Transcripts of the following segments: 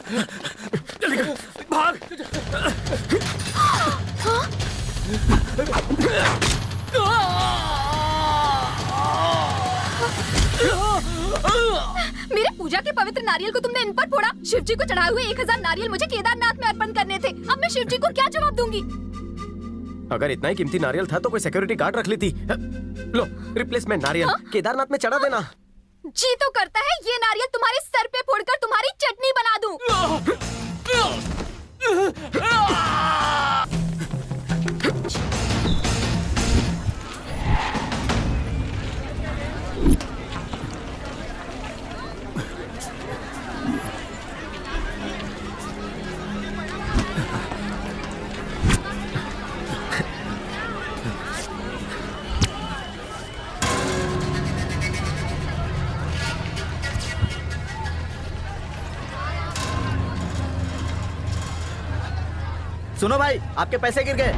जल्दी कर, भाग। मेरे पूजा के पवित्र नारियल को तुमने इन पर फोड़ा। शिव जी को चढ़ाए हुए 1000 नारियल मुझे केदारनाथ में अर्पण करने थे। अब मैं शिव जी को क्या जवाब दूंगी? अगर इतना ही कीमती नारियल था तो कोई सिक्योरिटी गार्ड रख लेती। लो, रिप्लेसमेंट नारियल केदारनाथ में चढ़ा देना। जी तो करता है ये नारियल तुम्हारे सर पे फोड़कर तुम्हारी चटनी बना दूं। सुनो भाई, आपके पैसे गिर गए।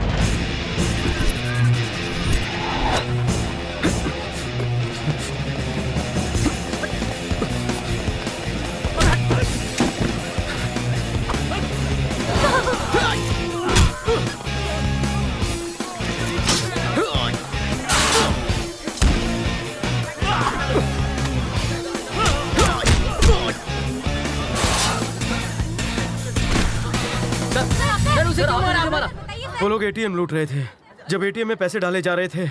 वो लोग एटीएम लूट रहे थे। जब एटीएम में पैसे डाले जा रहे थे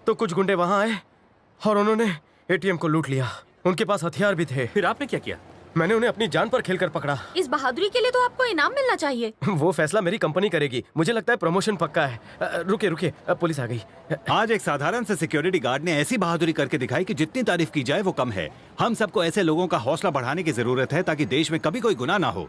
तो कुछ गुंडे वहां आए और उन्होंने एटीएम को लूट लिया। उनके पास हथियार भी थे। फिर आपने क्या किया? मैंने उन्हें अपनी जान पर खेलकर पकड़ा। इस बहादुरी के लिए तो आपको इनाम मिलना चाहिए। वो फैसला मेरी कंपनी करेगी। मुझे लगता है प्रमोशन पक्का है। रुकिए रुकिए, पुलिस आ गई। आज एक साधारण से सिक्योरिटी गार्ड ने ऐसी बहादुरी करके दिखाई कि जितनी तारीफ की जाए वो कम है। हम सबको ऐसे लोगों का हौसला बढ़ाने की जरूरत है ताकि देश में कभी कोई गुनाह ना हो।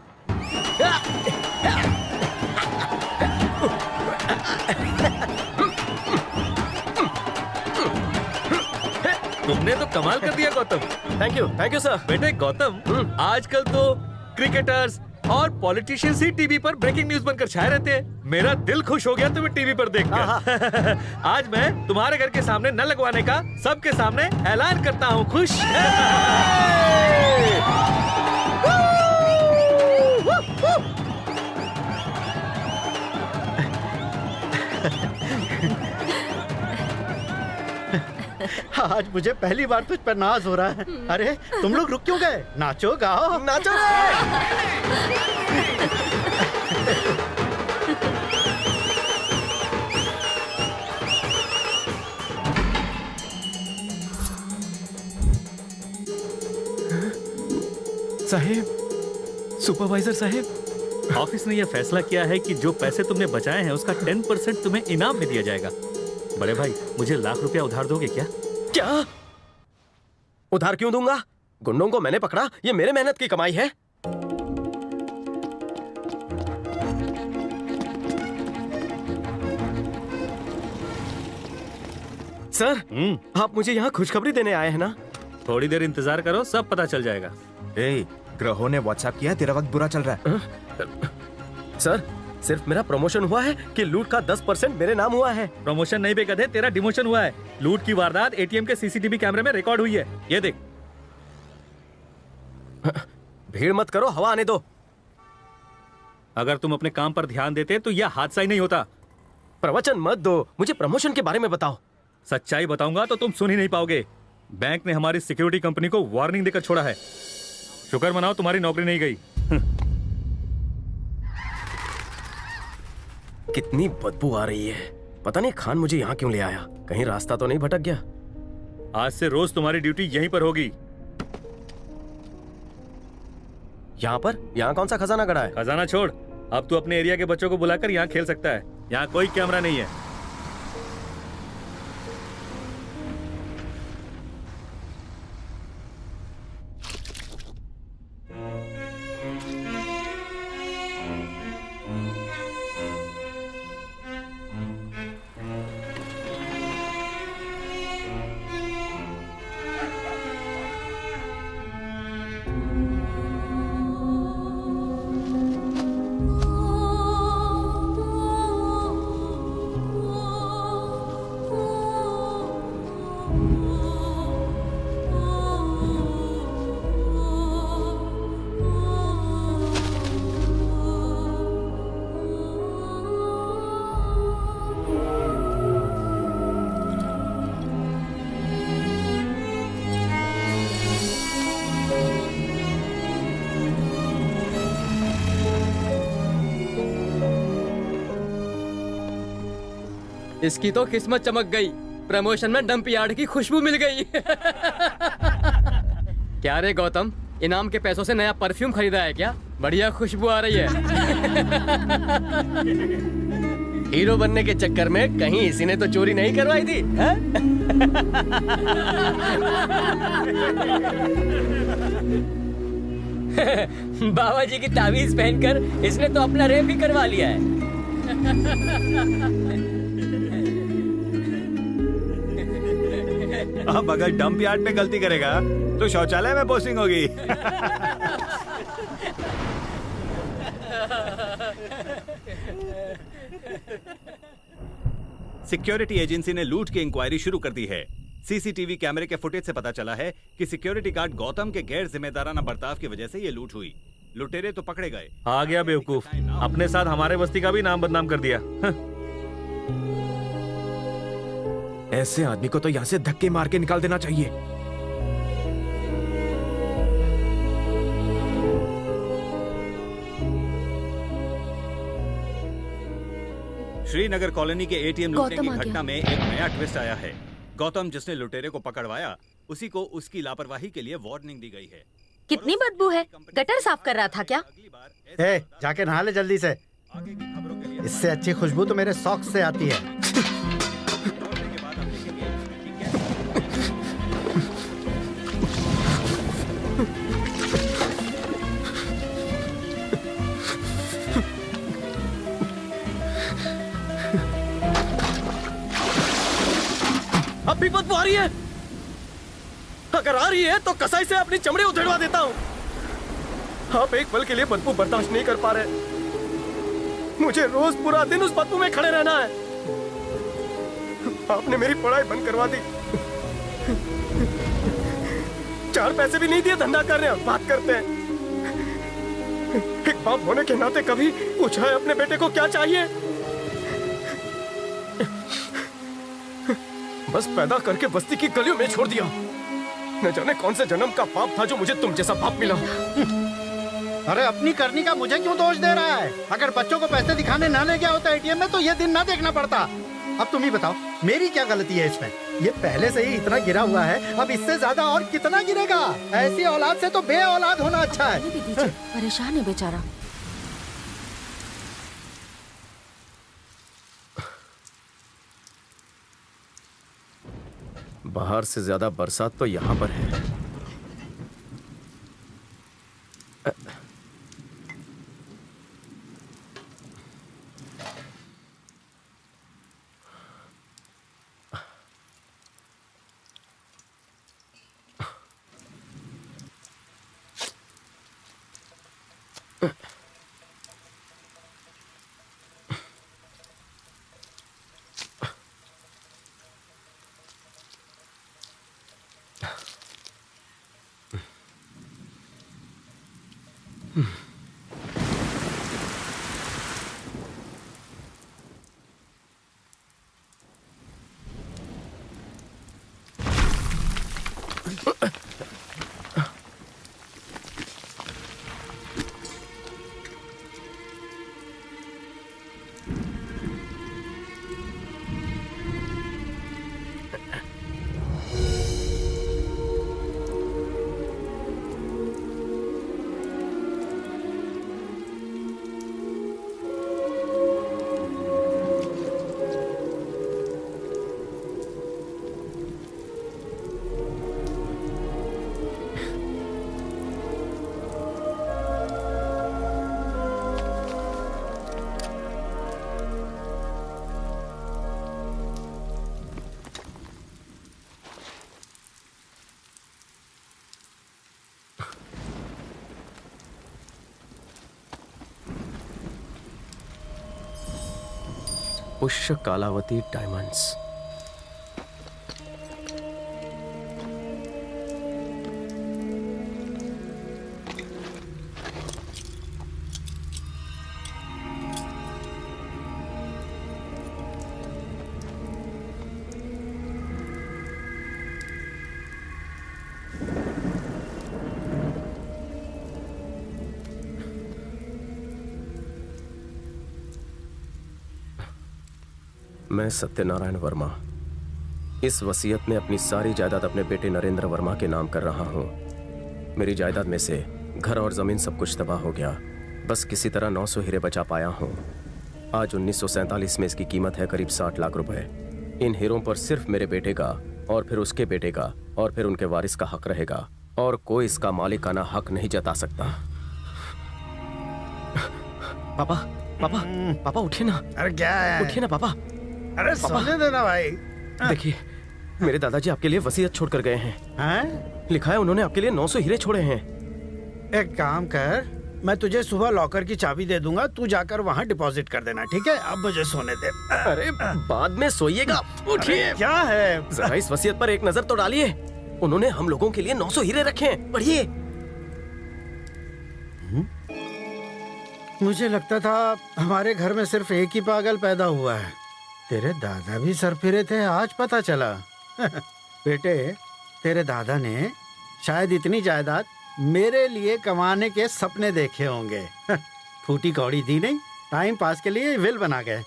तुमने तो कमाल कर दिया गौतम। Thank you sir. बेटे गौतम, आजकल तो क्रिकेटर्स और पॉलिटिशियंस ही टीवी पर ब्रेकिंग न्यूज बनकर छाए रहते हैं। मेरा दिल खुश हो गया तुम्हें टीवी पर देखकर। आज मैं तुम्हारे घर के सामने न लगवाने का सबके सामने ऐलान करता हूँ। खुश? आज मुझे पहली बार तुझ पर नाज हो रहा है। अरे तुम लोग रुक क्यों गए? नाचो गाओ। नाचो साहेब, सुपरवाइजर साहेब, ऑफिस ने यह फैसला किया है कि जो पैसे तुमने बचाए हैं उसका 10% तुम्हें इनाम में दिया जाएगा। बड़े भाई, मुझे लाख रुपया उधार दोगे क्या? क्या? उधार क्यों दूंगा? गुंडों को मैंने पकड़ा, ये मेरे मेहनत की कमाई है। सर, आप मुझे यहाँ खुशखबरी देने आए हैं ना? थोड़ी देर इंतजार करो, सब पता चल जाएगा। ग्रहों ने व्हाट्सएप किया, तेरा वक्त बुरा चल रहा है। सर, सिर्फ मेरा प्रमोशन हुआ है कि लूट का 10% मेरे नाम हुआ है। प्रमोशन नहीं बे गधे, तेरा डिमोशन हुआ है। लूट की वारदात एटीएम के सीसीटीवी कैमरे में रिकॉर्ड हुई है। ये देख। भीड़ मत करो, हवा आने दो। अगर तुम अपने काम पर ध्यान देते तो यह हादसा ही नहीं होता। प्रवचन मत दो, मुझे प्रमोशन के बारे में बताओ। सच्चाई बताऊंगा तो तुम सुन ही नहीं पाओगे। बैंक ने हमारी सिक्योरिटी कंपनी को वार्निंग देकर छोड़ा है। शुक्र मनाओ तुम्हारी नौकरी नहीं गई। कितनी बदबू आ रही है। पता नहीं खान मुझे यहाँ क्यों ले आया। कहीं रास्ता तो नहीं भटक गया। आज से रोज तुम्हारी ड्यूटी यहीं पर होगी। यहाँ पर? यहाँ कौन सा खजाना गड़ा है? खजाना छोड़, अब तू अपने एरिया के बच्चों को बुलाकर यहाँ खेल सकता है। यहाँ कोई कैमरा नहीं है। इसकी तो किस्मत चमक गई, प्रमोशन में डंप यार्ड की खुशबू मिल गई। क्या रे गौतम, इनाम के पैसों से नया परफ्यूम खरीदा है क्या? बढ़िया खुशबू आ रही है। हीरो बनने के चक्कर में कहीं इसी ने तो चोरी नहीं करवाई थी, हैं? बाबा जी की तावीज पहनकर इसने तो अपना रेप भी करवा लिया है। अब अगर डंप यार्ड में गलती करेगा तो शौचालय में पोस्टिंग होगी। सिक्योरिटी एजेंसी ने लूट की इंक्वायरी शुरू कर दी है। सीसीटीवी कैमरे के फुटेज से पता चला है कि सिक्योरिटी गार्ड गौतम के गैर जिम्मेदाराना बर्ताव की वजह से ये लूट हुई। लुटेरे तो पकड़े गए। आ गया बेवकूफ, अपने साथ हमारे बस्ती का भी नाम बदनाम कर दिया। ऐसे आदमी को तो यहाँ से धक्के मार के निकाल देना चाहिए। श्रीनगर कॉलोनी के एटीएम लूटने गौतम की आ गया। घटना में एक नया ट्विस्ट आया है। गौतम जिसने लुटेरे को पकड़वाया, उसी को उसकी लापरवाही के लिए वार्निंग दी गई है। कितनी बदबू है, गटर साफ कर रहा था क्या? अगली बार ए, जाके नहा ले जल्दी से। आगे की खबरों के लिए इससे अच्छी खुशबू तो मेरे सॉक्स से आती है। लौटने के बाद आप देखेंगे कि कैसे अब भी बदबू आ रही है। अगर आ रही है तो कसाई से अपनी चमड़ी उधेड़वा देता हूँ। आप एक पल के लिए बदबू बर्दाश्त नहीं कर पा रहे। मुझे रोज पूरा दिन उस बदबू में खड़े रहना है। आपने मेरी पढ़ाई बंद करवा दी, 4 पैसे भी नहीं दिए, धंधा कर रहे हैं, बात करते हैं। एक बाप होने के नाते कभी पूछा है अपने बेटे को क्या चाहिए? बस पैदा करके बस्ती की गलियों में छोड़ दिया। न जाने कौन से जन्म का पाप था जो मुझे तुम जैसा बाप मिला। अरे अपनी करनी का मुझे क्यों दोष दे रहा है? अगर बच्चों को पैसे दिखाने ना ले गया होता एटीएम में तो ये दिन ना देखना पड़ता। अब तुम ही बताओ, मेरी क्या गलती है इसमें? ये पहले से ही इतना गिरा हुआ है, अब इससे ज्यादा और कितना गिरेगा? ऐसी औलाद से तो बे औलाद होना अच्छा है। परेशान है बेचारा। बाहर से ज्यादा बरसात तो यहाँ पर है। पुष्य कालावती डायमंड्स। मैं सत्यनारायण वर्मा इस वसीयत में अपनी सारी जायदाद अपने बेटे नरेंद्र वर्मा के नाम कर रहा हूँ। मेरी जायदाद में से घर और जमीन सब कुछ तबाह हो गया। बस किसी तरह 900 हीरे बचा पाया हूँ। आज 1947 में इसकी कीमत है करीब 60 लाख रुपए। इन हीरों पर सिर्फ मेरे बेटे का और फिर उसके बेटे का और फिर उनके वारिस का हक रहेगा और कोई इसका मालिकाना हक नहीं जता सकता। पापा पापा पापा उठिए ना। अरे क्या है? उठिए ना पापा। अरे सोने देना भाई। देखिए मेरे दादाजी आपके लिए वसीयत छोड़ कर गए हैं। हैं? लिखा है उन्होंने आपके लिए 900 हीरे छोड़े हैं। एक काम कर, मैं तुझे सुबह लॉकर की चाबी दे दूंगा, तू जाकर वहाँ डिपॉजिट कर देना, ठीक है? अब मुझे सोने दे। अरे बाद में सोइएगा। उठिए। क्या है? जरा इस वसीयत पर एक नजर तो डालिए। उन्होंने हम लोगों के लिए 900 हीरे रखे हैं। पढ़िए। मुझे लगता था हमारे घर में सिर्फ एक ही पागल पैदा हुआ है। तेरे दादा भी सरफिरे थे, आज पता चला। बेटे, तेरे दादा ने शायद इतनी जायदाद मेरे लिए कमाने के सपने देखे होंगे। फूटी कौड़ी दी नहीं, टाइम पास के लिए विल बना गए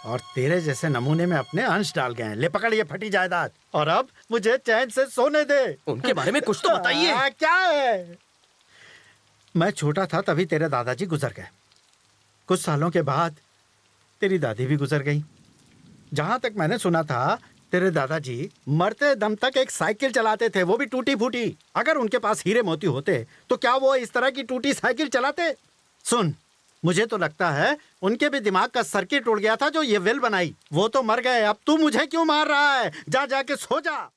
और तेरे जैसे नमूने में अपने अंश डाल गए। ले पकड़ ये फटी जायदाद और अब मुझे चैन से सोने दे। उनके बारे में कुछ तो बताइए। क्या है? मैं छोटा था तभी तेरे दादाजी गुजर गए। कुछ सालों के बाद तेरी दादी भी गुजर गई। जहां तक मैंने सुना था तेरे दादाजी मरते दम तक एक साइकिल चलाते थे, वो भी टूटी फूटी। अगर उनके पास हीरे मोती होते तो क्या वो इस तरह की टूटी साइकिल चलाते? सुन, मुझे तो लगता है उनके भी दिमाग का सर्किट उड़ गया था जो ये विल बनाई। वो तो मर गए, अब तू मुझे क्यों मार रहा है? जा जाके सो जा।